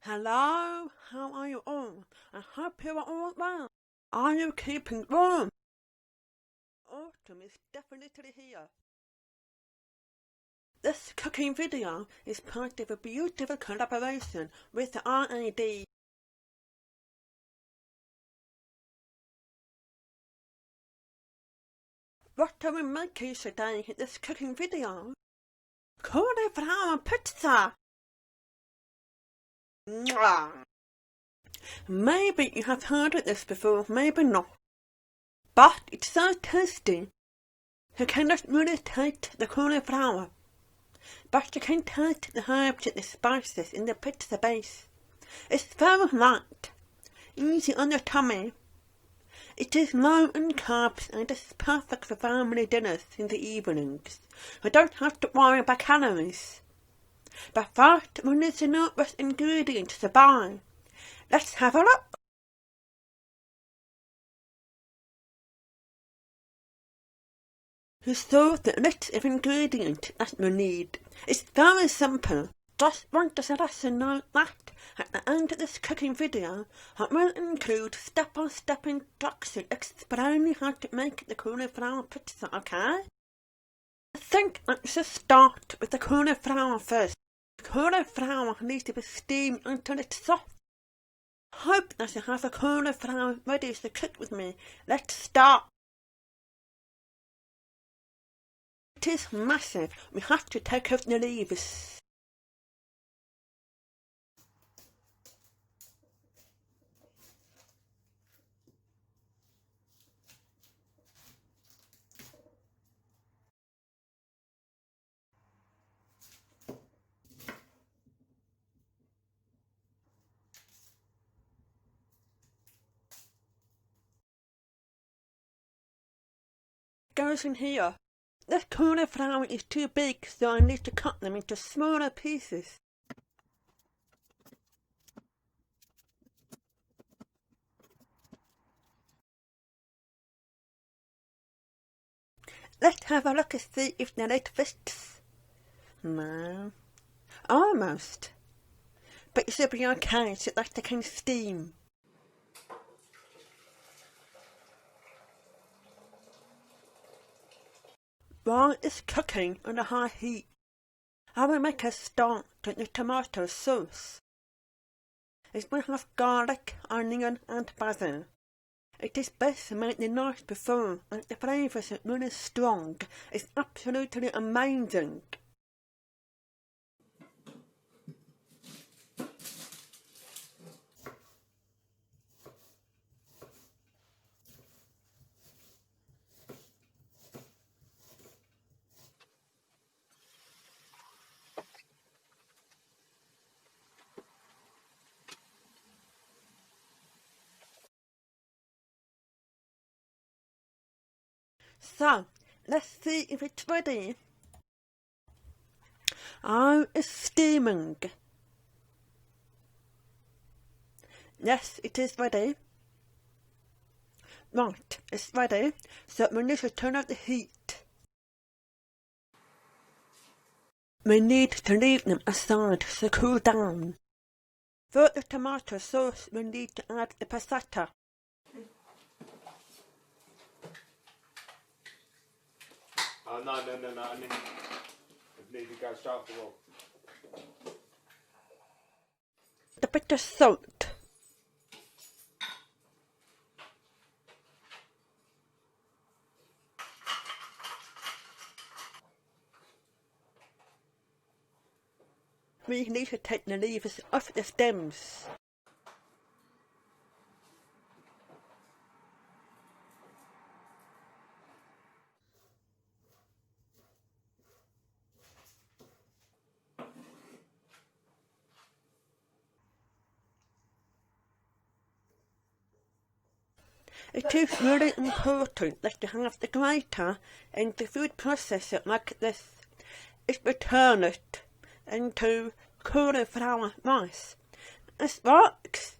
Hello, how are you all? I hope you are all well. Are you keeping warm? Autumn is definitely here. This cooking video is part of a beautiful collaboration with the RAD. What are we making today in this cooking video? Cauliflower pizza! Mwah. Maybe you have heard of this before, maybe not. But it's so tasty. You cannot really taste the cauliflower, but you can taste the herbs and the spices in the pizza base. It's very light, easy on your tummy. It is low in carbs and is perfect for family dinners in the evenings. You don't have to worry about calories. But first, we need to know what ingredients to buy. Let's have a look. You saw the list of ingredients that we need. It's very simple. Just want to let you know that at the end of this cooking video, I will include step-by-step instructions explaining how to make the cauliflower pizza, okay? I think I should start with the cauliflower first. The cauliflower needs to be steamed until it's soft. Hope that you have the cauliflower ready to cook with me. Let's start. It is massive. We have to take off the leaves. Goes in here. This cauliflower is too big, so I need to cut them into smaller pieces. Let's have a look and see if the lid fits. No. Almost. But it should be okay so that they can steam. While it's cooking on a high heat, I will make a start with the tomato sauce. It will have garlic, onion and basil. It is best to make the night before, and the flavours are really strong. It's absolutely amazing. So, let's see if it's ready. Oh, it's steaming. Yes, it is ready. Right, it's ready, so we need to turn off the heat. We need to leave them aside to cool down. For the tomato sauce, we need to add the passata. Oh, no, I need to go straight off the wall. A bit of salt. We need to take the leaves off the stems. It is really important that you have the grater and the food processor like this. It will turn it into cauliflower rice. This works.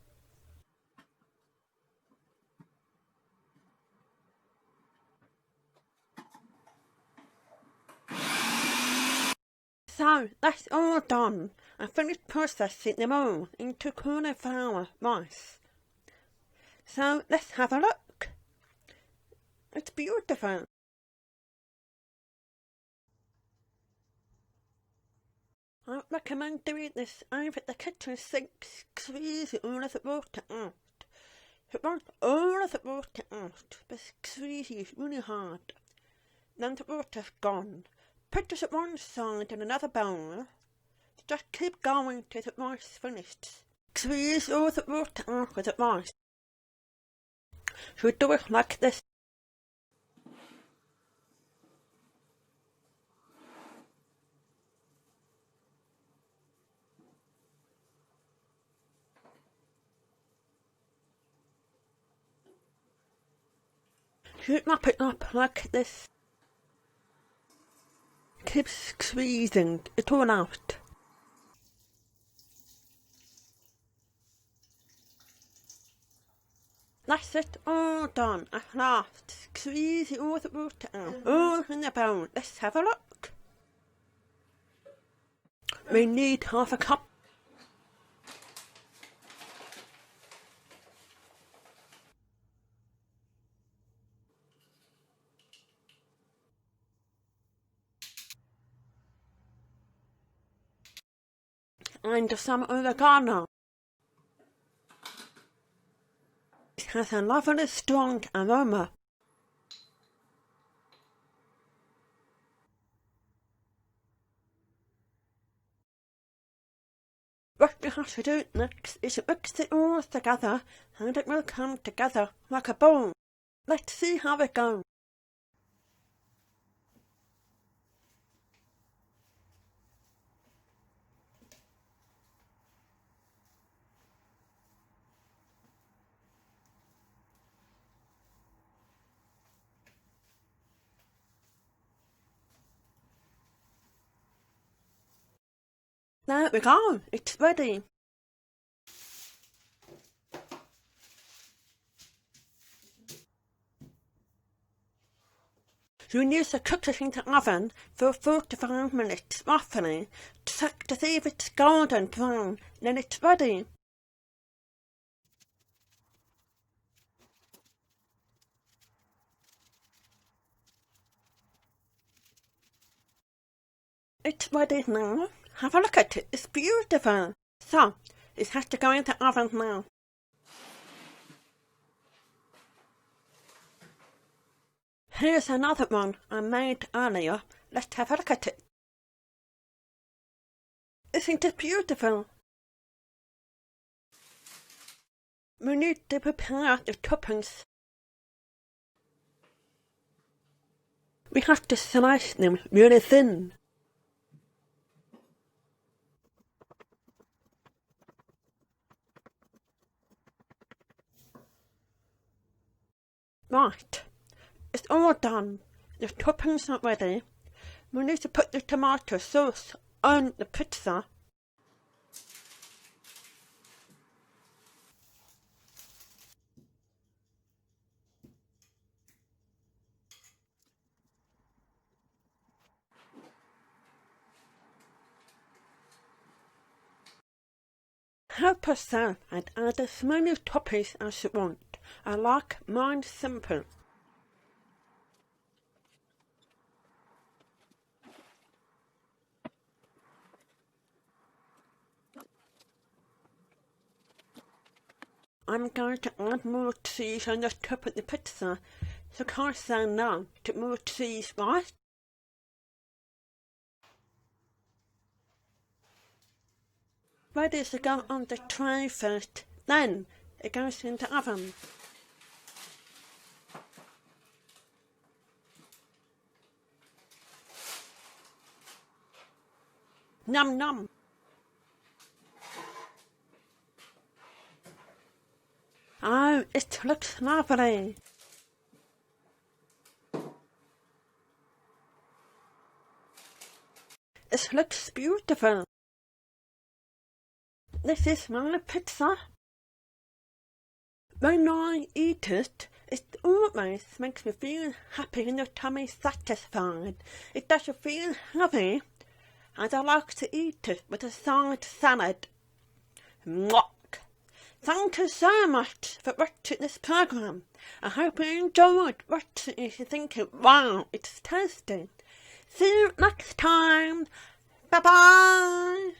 So that's all done. I finished processing them all into cauliflower rice. So let's have a look. It's beautiful. I recommend doing this over the kitchen sink, squeeze all of the water out. You want all of the water out, but squeeze it really hard. Then the water's gone. Put this at one side in another bowl. Just keep going till the rice is finished. Squeeze all the water out with the rice. So we do it like this. You mop it up like this. Keep squeezing it all out. That's it, all done at last. Squeeze all the water out, all in the bowl. Let's have a look. We need half a cup. And some oregano. It has a lovely strong aroma. What you have to do next is mix it all together and it will come together like a ball. Let's see how it goes. There we go, it's ready. You need to cook it in the oven for 45 minutes roughly to check to see if it's golden brown, then it's ready. It's ready now. Have a look at it, it's beautiful. So, it has to go in the oven now. Here's another one I made earlier. Let's have a look at it. Isn't it beautiful? We need to prepare the toppings. We have to slice them really thin. Right, it's all done. The toppings are ready. We need to put the tomato sauce on the pizza. Help yourself and add as many toppings as you want. I like mine simple. I'm going to add more cheese on the top of the pizza, so can't say no to more cheese, right? Ready to go on the tray first, then it goes in the oven. Num num. Oh, it looks lovely. It looks beautiful. This is my pizza. When I eat it, it always makes me feel happy and your tummy satisfied. It doesn't feel heavy. and I like to eat it with a side salad. Mwah! Thank you so much for watching this program. I hope you enjoyed watching it and thinking, wow, it's tasty. See you next time. Bye bye.